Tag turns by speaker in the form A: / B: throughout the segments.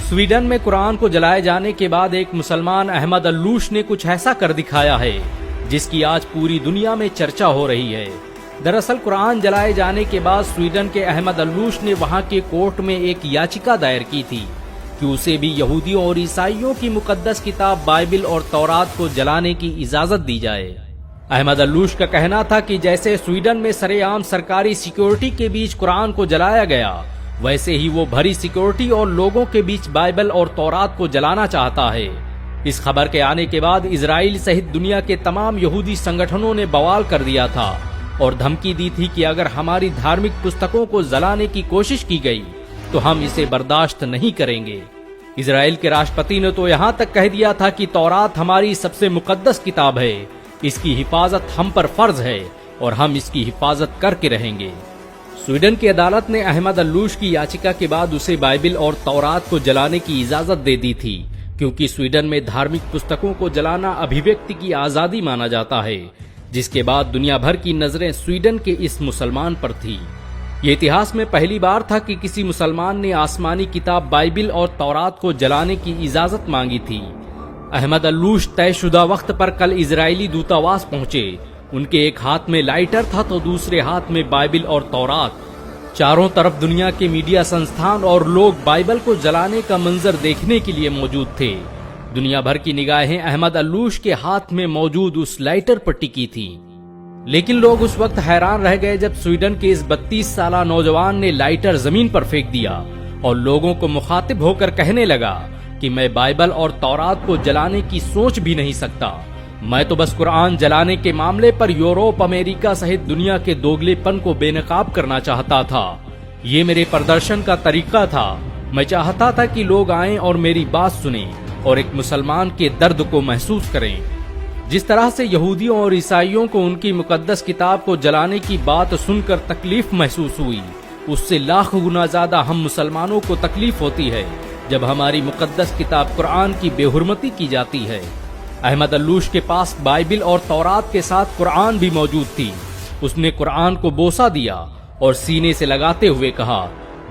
A: Sweden में कुरान को जलाए जाने के बाद एक मुसलमान अहमद अल्लूश ने कुछ ऐसा कर दिखाया है जिसकी आज पूरी दुनिया में चर्चा हो रही है। दरअसल कुरान जलाए जाने के बाद स्वीडन के अहमद अल्लूश ने वहां के कोर्ट में एक याचिका दायर की थी कि उसे भी यहूदियों और ईसाइयों की मुकद्दस किताब बाइबिल और तौरात को जलाने की इजाजत दी जाए। अहमद अल्लूश का कहना था कि जैसे स्वीडन में सरेआम सरकारी सिक्योरिटी के बीच कुरान को जलाया गया, वैसे ही वो भरी सिक्योरिटी और लोगों के बीच बाइबल और तौरात को जलाना चाहता है। इस खबर के आने के बाद इजराइल सहित दुनिया के तमाम यहूदी संगठनों ने बवाल कर दिया था और धमकी दी थी कि अगर हमारी धार्मिक पुस्तकों को जलाने की कोशिश की गई तो हम इसे बर्दाश्त नहीं करेंगे। इजराइल के राष्ट्रपति ने तो यहाँ तक कह दिया था कि तौरात हमारी सबसे मुकद्दस किताब है, इसकी हिफाजत हम पर फर्ज है और हम इसकी हिफाजत करके रहेंगे। स्वीडन की अदालत ने अहमद अल्लूश की याचिका के बाद उसे बाइबिल और तौरात को जलाने की इजाजत दे दी थी, क्योंकि स्वीडन में धार्मिक पुस्तकों को जलाना अभिव्यक्ति की आजादी माना जाता है, जिसके बाद दुनिया भर की नजरें स्वीडन के इस मुसलमान पर थी। ये इतिहास में पहली बार था कि किसी मुसलमान ने आसमानी किताब बाइबिल और तौरात को जलाने की इजाजत मांगी थी। अहमद अल्लूश तयशुदा वक्त पर कल इजरायली दूतावास पहुंचे। उनके एक हाथ में लाइटर था तो दूसरे हाथ में बाइबिल और तौरात। चारों तरफ दुनिया के मीडिया संस्थान और लोग बाइबल को जलाने का मंजर देखने के लिए मौजूद थे। दुनिया भर की निगाहें अहमद अल्लूश के हाथ में मौजूद उस लाइटर पर टिकी थी। लेकिन लोग उस वक्त हैरान रह गए जब स्वीडन के इस 32 साला नौजवान ने लाइटर जमीन पर फेंक दिया और लोगों को मुखातिब होकर कहने लगा कि मैं बाइबल और तौरात को जलाने की सोच भी नहीं सकता। मैं तो बस कुरान जलाने के मामले पर यूरोप, अमेरिका सहित दुनिया के दोगलेपन को बेनकाब करना चाहता था। ये मेरे प्रदर्शन का तरीका था। मैं चाहता था कि लोग आएं और मेरी बात सुनें और एक मुसलमान के दर्द को महसूस करें। जिस तरह से यहूदियों और ईसाइयों को उनकी मुकद्दस किताब को जलाने की बात सुनकर तकलीफ महसूस हुई, उससे लाख गुना ज्यादा हम मुसलमानों को तकलीफ होती है जब हमारी मुकद्दस किताब कुरान की बेहुरमती की जाती है। अहमद अल्लूश के पास बाइबिल और तौरात के साथ कुरान भी मौजूद थी। उसने कुरान को बोसा दिया और सीने से लगाते हुए कहा,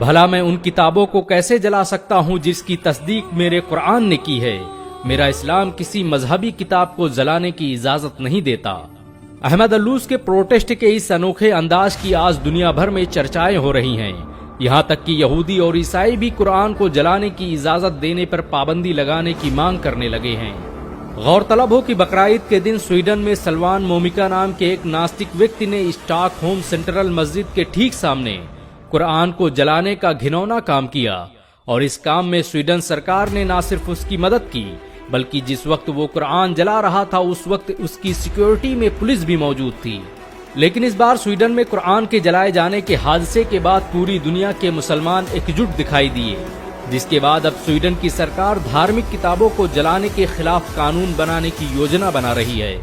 A: भला मैं उन किताबों को कैसे जला सकता हूँ जिसकी तस्दीक मेरे कुरान ने की है। मेरा इस्लाम किसी मजहबी किताब को जलाने की इजाजत नहीं देता। अहमद अल्लूश के प्रोटेस्ट के इस अनोखे अंदाज की आज दुनिया भर में चर्चाएं हो रही हैं। यहाँ तक कि यहूदी और ईसाई भी कुरान को जलाने की इजाजत देने पर पाबंदी लगाने की मांग करने लगे हैं। गौरतलब हो कि बकराईद के दिन स्वीडन में सलमान मोमिका नाम के एक नास्तिक व्यक्ति ने स्टॉकहोम सेंट्रल मस्जिद के ठीक सामने कुरान को जलाने का घिनौना काम किया और इस काम में स्वीडन सरकार ने न सिर्फ उसकी मदद की, बल्कि जिस वक्त वो कुरान जला रहा था उस वक्त उसकी सिक्योरिटी में पुलिस भी मौजूद थी। लेकिन इस बार स्वीडन में कुरान के जलाए जाने के हादसे के बाद पूरी दुनिया के मुसलमान एकजुट दिखाई दिए, जिसके बाद अब स्वीडन की सरकार धार्मिक किताबों को जलाने के खिलाफ कानून बनाने की योजना बना रही है।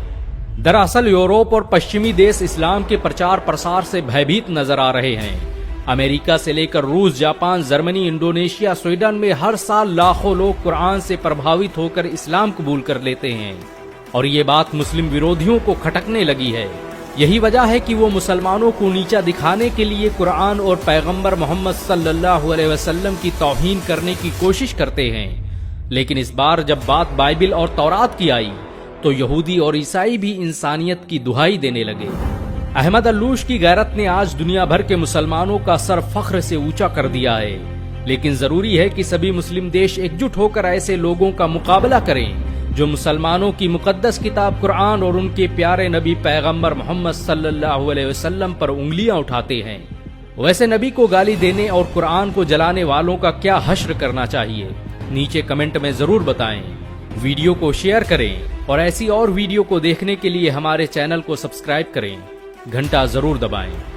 A: दरअसल यूरोप और पश्चिमी देश इस्लाम के प्रचार प्रसार से भयभीत नजर आ रहे हैं। अमेरिका से लेकर रूस, जापान, जर्मनी, इंडोनेशिया, स्वीडन में हर साल लाखों लोग कुरान से प्रभावित होकर इस्लाम कबूल कर लेते हैं और ये बात मुस्लिम विरोधियों को खटकने लगी है। यही वजह है कि वो मुसलमानों को नीचा दिखाने के लिए कुरान और पैगंबर मोहम्मद सल्लल्लाहु अलैहि वसल्लम की तौहीन करने की कोशिश करते हैं। लेकिन इस बार जब बात बाइबिल और तौरात की आई तो यहूदी और ईसाई भी इंसानियत की दुहाई देने लगे। अहमद अल्लूश की गैरत ने आज दुनिया भर के मुसलमानों का सर फख्र से ऊंचा कर दिया है। लेकिन जरूरी है कि सभी मुस्लिम देश एकजुट होकर ऐसे लोगों का मुकाबला करें जो मुसलमानों की मुकद्दस किताब कुरान और उनके प्यारे नबी पैगंबर मोहम्मद सल्लल्लाहु अलैहि वसल्लम पर उंगलियां उठाते हैं। वैसे नबी को गाली देने और कुरान को जलाने वालों का क्या हश्र करना चाहिए, नीचे कमेंट में जरूर बताएं। वीडियो को शेयर करें और ऐसी और वीडियो को देखने के लिए हमारे चैनल को सब्सक्राइब करें। घंटा जरूर दबाएं।